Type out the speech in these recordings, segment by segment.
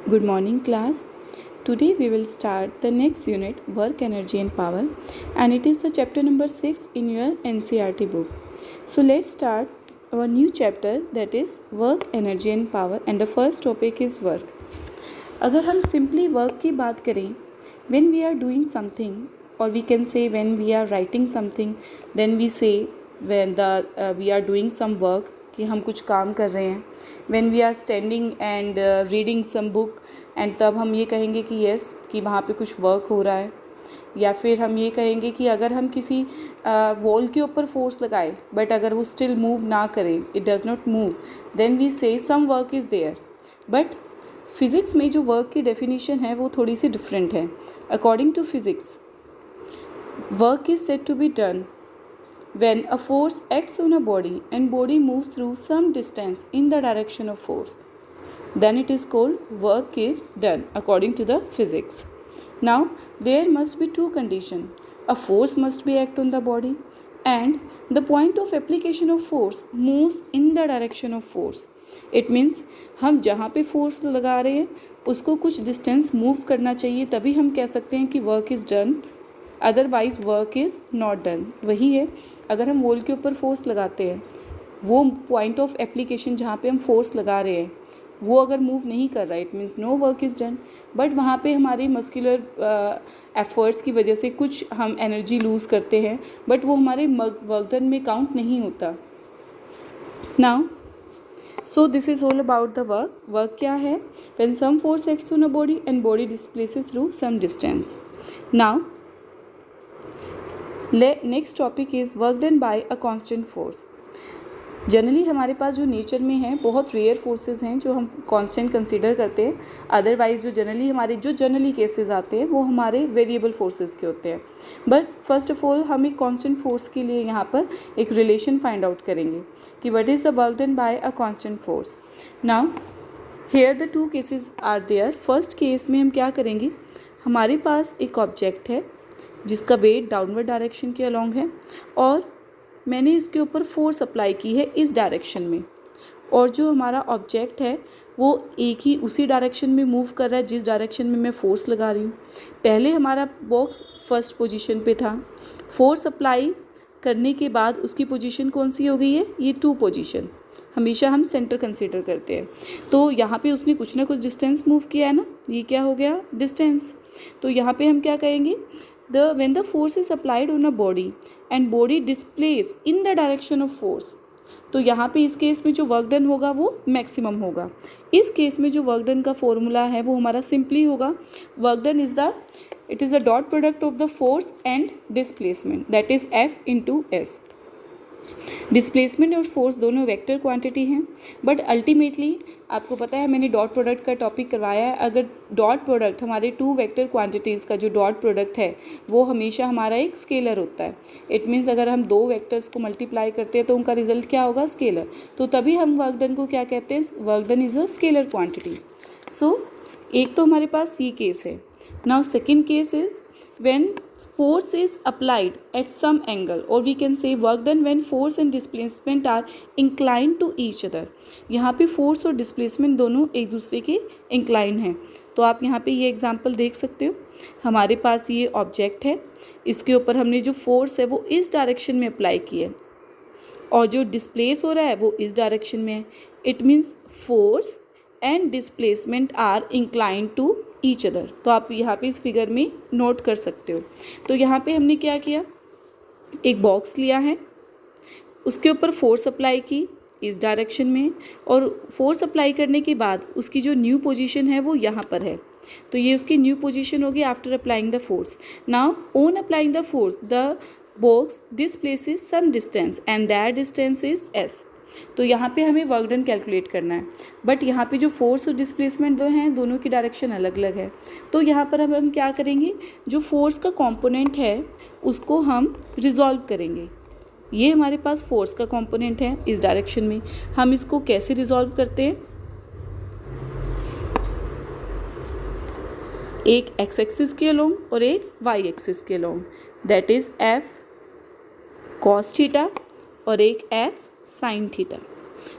Good morning, class. Today we will start the next unit, Work, Energy and Power, and it is the chapter number 6 in your NCERT book. So let's start our new chapter, that is Work, Energy and Power, and the first topic is work. अगर हम simply work की बात करें, when we are doing something, or we can say when we are writing something, then we say when we are doing some work, कि हम कुछ काम कर रहे हैं. when we are standing and reading some book, and तब हम ये कहेंगे कि yes, कि वहाँ पे कुछ वर्क हो रहा है. या फिर हम ये कहेंगे कि अगर हम किसी वॉल के ऊपर फोर्स लगाए बट अगर वो स्टिल मूव ना करे, it does not move, then we say some work is there. But physics में जो वर्क की डेफिनेशन है वो थोड़ी सी डिफरेंट है. According to physics, work is said to be done when a force acts on a body and body moves through some distance in the direction of force, then it is called work is done according to the physics. Now there must be two conditions: a force must be act on the body and the point of application of force moves in the direction of force. It means हम जहाँ पे force लगा रहे हैं उसको कुछ distance move करना चाहिए, तभी हम कह सकते हैं कि work is done, otherwise work is not done. वही है, अगर हम वॉल के ऊपर फोर्स लगाते हैं, वो पॉइंट ऑफ एप्लीकेशन जहाँ पे हम फोर्स लगा रहे हैं वो अगर मूव नहीं कर रहा है, it means no work is done. But वहाँ पे हमारी मस्कुलर एफर्ट्स की वजह से कुछ हम एनर्जी लूज़ करते हैं, बट वो हमारे वर्क डन में काउंट नहीं होता. Now so this is all about the work. Work क्या है? When some force acts on a body and body displaces through some distance. Now next topic is work done by a constant force. Generally हमारे पास जो nature में है बहुत rare forces हैं जो हम कांस्टेंट कंसीडर करते हैं. अदरवाइज जो जनरली केसेस आते हैं वो हमारे वेरिएबल फोर्सेस के होते हैं. बट फर्स्ट ऑफ ऑल हम एक कांस्टेंट फोर्स के लिए यहाँ पर एक रिलेशन फाइंड आउट करेंगे कि what is the work done by a constant force. Now here the two cases are there. First case में हम क्या करेंगे, हमारे पास एक ऑब्जेक्ट है जिसका वेट डाउनवर्ड डायरेक्शन के अलॉन्ग है और मैंने इसके ऊपर फोर्स अप्लाई की है इस डायरेक्शन में, और जो हमारा ऑब्जेक्ट है वो एक ही उसी डायरेक्शन में मूव कर रहा है जिस डायरेक्शन में मैं फोर्स लगा रही हूँ. पहले हमारा बॉक्स फर्स्ट पोजीशन पे था, फोर्स अप्लाई करने के बाद उसकी पोजीशन कौन सी हो गई है, ये 2 पोजीशन. हमेशा हम सेंटर कंसीडर करते हैं, तो यहाँ पे उसने कुछ ना कुछ डिस्टेंस मूव किया है ना, ये क्या हो गया, डिस्टेंस. तो यहाँ पे हम क्या कहेंगे, when the force is applied on a body and body displays in the direction of force, तो यहाँ पे इस केस में जो वर्क डन होगा वो मैक्सिमम होगा. इस केस में जो वर्क डन का फॉर्मूला है वो हमारा सिंपली होगा, work done it is the dot product of the force and displacement, that is F into S. Displacement और फोर्स दोनों वेक्टर क्वांटिटी हैं, बट अल्टीमेटली आपको पता है मैंने डॉट प्रोडक्ट का टॉपिक करवाया है. अगर डॉट प्रोडक्ट हमारे 2 वेक्टर क्वांटिटीज़ का जो डॉट प्रोडक्ट है वो हमेशा हमारा एक स्केलर होता है. इट मीन्स अगर हम 2 वेक्टर्स को मल्टीप्लाई करते हैं तो उनका रिजल्ट क्या होगा, स्केलर. तो तभी हम वर्क डन को क्या कहते हैं, work done is a scalar quantity. So एक तो हमारे पास ये केस है. Now second case is when force is applied at some angle, or we can say work done when force and displacement are inclined to each other. यहाँ पे force और displacement दोनों एक दूसरे के incline हैं. तो आप यहाँ पे ये example देख सकते हो, हमारे पास ये object है, इसके ऊपर हमने जो force है वो इस direction में apply की है और जो displace हो रहा है वो इस direction में है. It means force and displacement are inclined to each other. तो आप यहाँ पे इस फिगर में नोट कर सकते हो. तो यहाँ पे हमने क्या किया, एक बॉक्स लिया है, उसके ऊपर फोर्स अप्लाई की इस डायरेक्शन में, और फोर्स अप्लाई करने के बाद उसकी जो न्यू पोजीशन है वो यहाँ पर है. तो ये उसकी न्यू पोजीशन होगी after applying the force. Now on applying the force the box displaces some distance and that distance is S. तो यहाँ पे हमें वर्क डन कैलकुलेट करना है, बट यहाँ पे जो फोर्स और डिस्प्लेसमेंट दो हैं दोनों की डायरेक्शन अलग अलग है. तो यहाँ पर हम क्या करेंगे, जो फोर्स का कंपोनेंट है उसको हम रिजॉल्व करेंगे. ये हमारे पास फोर्स का कंपोनेंट है इस डायरेक्शन में, हम इसको कैसे रिजॉल्व करते हैं, एक एक्स एक्सिस के अलोंग और एक वाई एक्सिस के along, that is F cos theta और एक F साइन थीटा.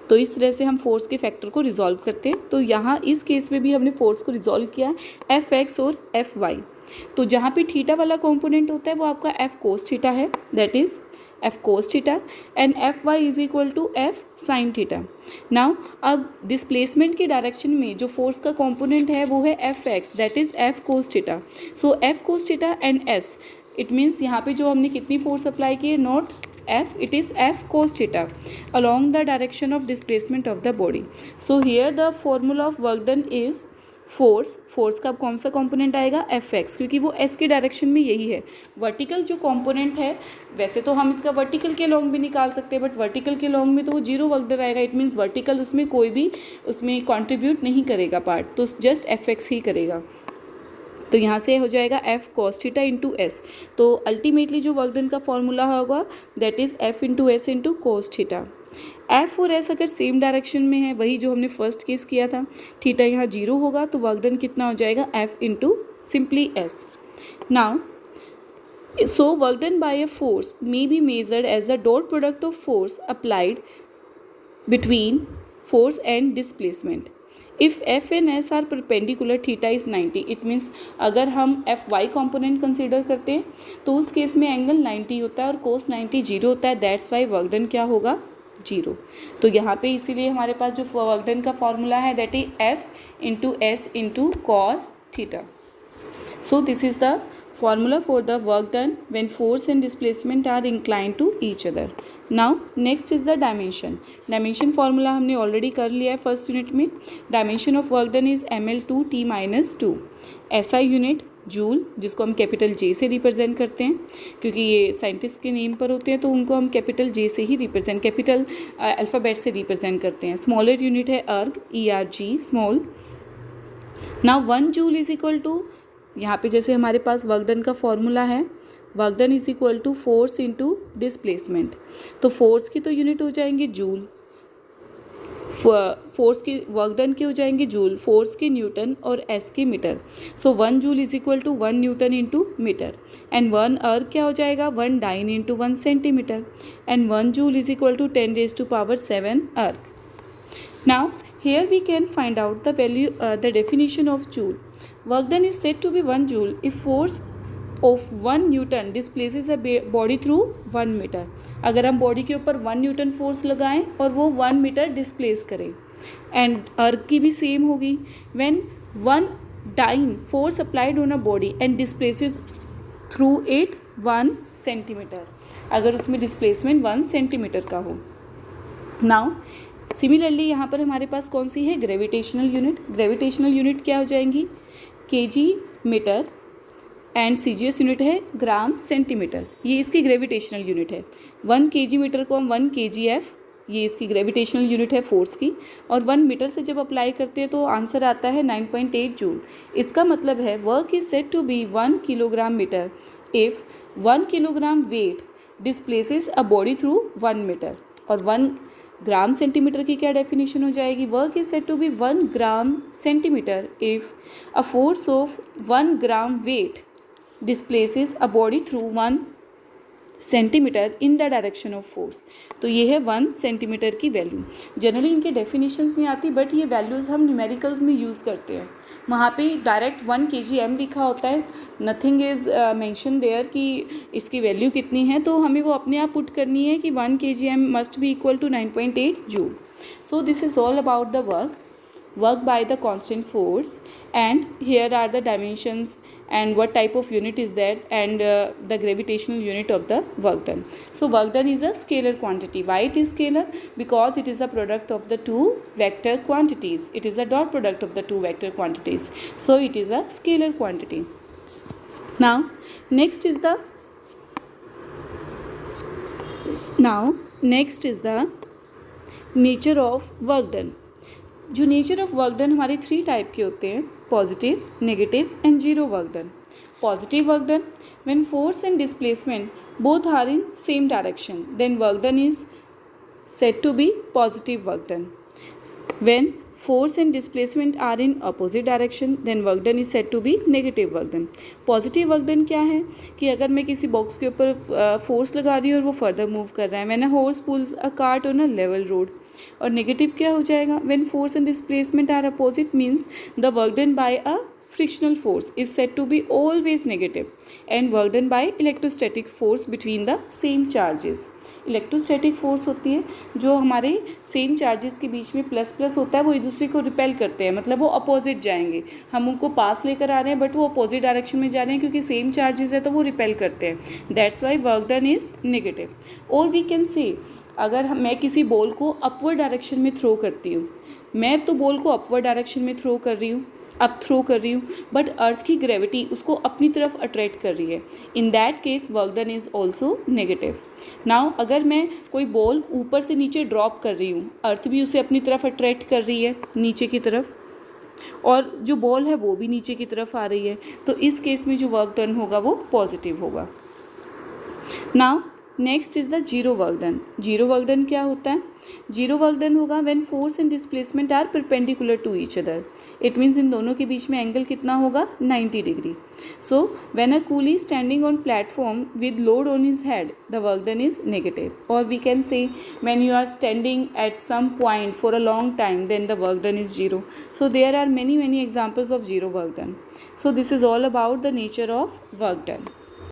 तो इस तरह से हम फोर्स के फैक्टर को रिजॉल्व करते हैं। तो यहाँ इस केस में भी हमने फोर्स को रिजॉल्व किया एफ एक्स और एफ वाई। तो जहाँ पे थीटा वाला कंपोनेंट होता है वो आपका एफ कोस थीटा है, that is F cos theta, and F Y is equal to F sine theta. Now अब डिस्प्लेसमेंट के डायरेक्शन में जो फोर्स का कंपोनेंट है वो है F X, that is F cos theta. So F cos theta and S, it means यहाँ पे जो हमने कितनी फोर्स अप्लाई की है, not F, it is F cos theta along the direction of displacement of the body. So here the formula of work done is force का कौन सा कंपोनेंट आएगा, एफ एक्स, क्योंकि वो एस के डायरेक्शन में यही है। वर्टिकल जो कंपोनेंट है, वैसे तो हम इसका वर्टिकल के लॉन्ग भी निकाल सकते हैं, बट वर्टिकल के लॉन्ग में तो वो जीरो वर्क डन आएगा। इट मीन्स वर्टिकल उसमें कोई भी उसमें कॉन्ट्रीब्यूट नहीं करेगा पार्ट, तो जस्ट एफ एक्स ही करेगा। तो यहाँ से हो जाएगा F cos theta into S. तो अल्टीमेटली जो वर्क डन का फॉर्मूला होगा that is F into S into cos theta. F और एस अगर सेम डायरेक्शन में है, वही जो हमने फर्स्ट केस किया था, थीटा यहाँ जीरो होगा, तो वर्क डन कितना हो जाएगा, F into simply S. Now so work done by a force may be measured as the dot product of force applied between force and displacement. If F and S are perpendicular, theta is 90, it means अगर हम F Y component consider करते हैं तो उस case में angle 90 होता है और कोस 90 जीरो होता है, दैट्स वाई वर्क डन क्या होगा, जीरो। तो यहाँ पे इसीलिए हमारे पास जो वर्क डन का फॉर्मूला है that is F into S into cos theta. So this is the formula for the work done when force and displacement are inclined to each other. Now next is the dimension. Dimension formula हमने already कर लिया है first unit में। Dimension of work done is ml2t minus 2. SI unit joule, जिसको हम capital J से represent करते हैं, क्योंकि ये साइंटिस्ट के नेम पर होते हैं तो उनको हम कैपिटल जे से ही रिप्रेजेंट, कैपिटल अल्फ़ाबेट से रिप्रेजेंट करते हैं। स्मॉलर यूनिट है erg, ERG small. Now 1 joule is equal to, यहाँ पे जैसे हमारे पास वर्क डन का फॉर्मूला है, work done is equal to force into displacement. तो फोर्स की तो यूनिट हो जाएंगे जूल, फोर्स की वर्क डन के हो जाएंगे जूल, फोर्स की न्यूटन और एस की metre. So 1 joule is equal to 1 newton into metre, and 1 erg क्या हो जाएगा, 1 dyne into 1 centimetre, and 1 joule is equal to 10⁻⁷ erg. Now here we can find out the value, the definition of joule. Work done is said to be 1 joule if force of 1 Newton displaces a body through 1 meter. अगर हम body के ऊपर 1 Newton force लगाएं और वो 1 metre displace करें, and अर्ग की भी सेम होगी, when 1 dyne force applied on a body and displaces through it 1 centimetre, अगर उसमें डिस्प्लेसमेंट 1 सेंटीमीटर का हो। नाउ सिमिलरली यहाँ पर हमारे पास कौन सी है, ग्रेविटेशनल यूनिट। ग्रेविटेशनल यूनिट क्या हो जाएंगी, KG metre, and CGS unit है ग्राम सेंटीमीटर, ये इसकी ग्रेविटेशनल यूनिट है। 1 केजी मीटर को हम 1 kgf, ये इसकी ग्रेविटेशनल यूनिट है फोर्स की, और 1 मीटर से जब अप्लाई करते हैं तो आंसर आता है 9.8 जूल। इसका मतलब है work is said to be 1 kilogram metre if 1 kilogram weight displaces a body through 1 metre. और 1 ग्राम सेंटीमीटर की क्या डेफिनेशन हो जाएगी, work is said to be 1 gram centimetre if a force of 1 gram weight displaces a body through 1 centimetre in the direction of force. तो ये है 1 centimetre की value. Generally इनके डेफिनेशंस नहीं आती, बट ये वैल्यूज़ हम न्यूमेरिकल्स में यूज़ करते हैं। वहाँ पे डायरेक्ट 1 kgm लिखा होता है, नथिंग इज़ मेंशन देयर कि इसकी वैल्यू कितनी है, तो हमें वो अपने आप पुट करनी है कि 1 kgm must be equal to 9.8 joule. So this is all about the work by the constant force, and here are the dimensions and what type of unit is that, and the gravitational unit of the work done. So work done is a scalar quantity. Why it is scalar? Because it is a product of the two vector quantities. It is the dot product of the two vector quantities, so it is a scalar quantity. Now next is the nature of work done. जो nature of work done हमारे 3 type के होते हैं, positive, negative and zero work done. Positive work done, when force and displacement both are in same direction, then work done is said to be positive work done. When force and displacement are in opposite direction, then work done is said to be negative work done. Positive work done क्या है कि अगर मैं किसी box के ऊपर force लगा रही हूँ और वो फर्दर मूव कर रहा है, मैंने horse pulls a cart on a level road. और नेगेटिव क्या हो जाएगा, when force and displacement are opposite means the work done by a frictional force is said to be always negative, and work done by electrostatic force between the same charges. Electrostatic force होती है जो हमारे same charges के बीच में plus plus होता है, वो एक दूसरे को रिपेल करते हैं, मतलब वो अपोजिट जाएंगे. हम उनको पास लेकर आ रहे हैं बट वो अपोजिट डायरेक्शन में जा रहे हैं क्योंकि सेम चार्जेस है तो वो रिपेल करते हैं. That's why work done is negative. और वी कैन से अगर मैं किसी बॉल को अपवर्ड डायरेक्शन में थ्रो करती हूँ, मैं तो बॉल को अपवर्ड डायरेक्शन में थ्रो कर रही हूँ, बट अर्थ की ग्रेविटी उसको अपनी तरफ अट्रैक्ट कर रही है. In that case work done is also negative. Now अगर मैं कोई बॉल ऊपर से नीचे ड्रॉप कर रही हूँ, अर्थ भी उसे अपनी तरफ अट्रैक्ट कर रही है नीचे की तरफ, और जो बॉल है वो भी नीचे की तरफ आ रही है, तो इस केस में जो वर्क डन होगा वो पॉजिटिव होगा. Now next is the zero work done. Zero work done क्या होता है, जीरो वर्क डन होगा when force and displacement are perpendicular to each other. It means इन दोनों के बीच में एंगल कितना होगा, 90 degree. So when a coolie standing on platform with load on his head the work done is negative. और we can say when you are standing at some point for a long time then the work done is zero. So there are many examples of zero work done. So this is all about the nature of work done.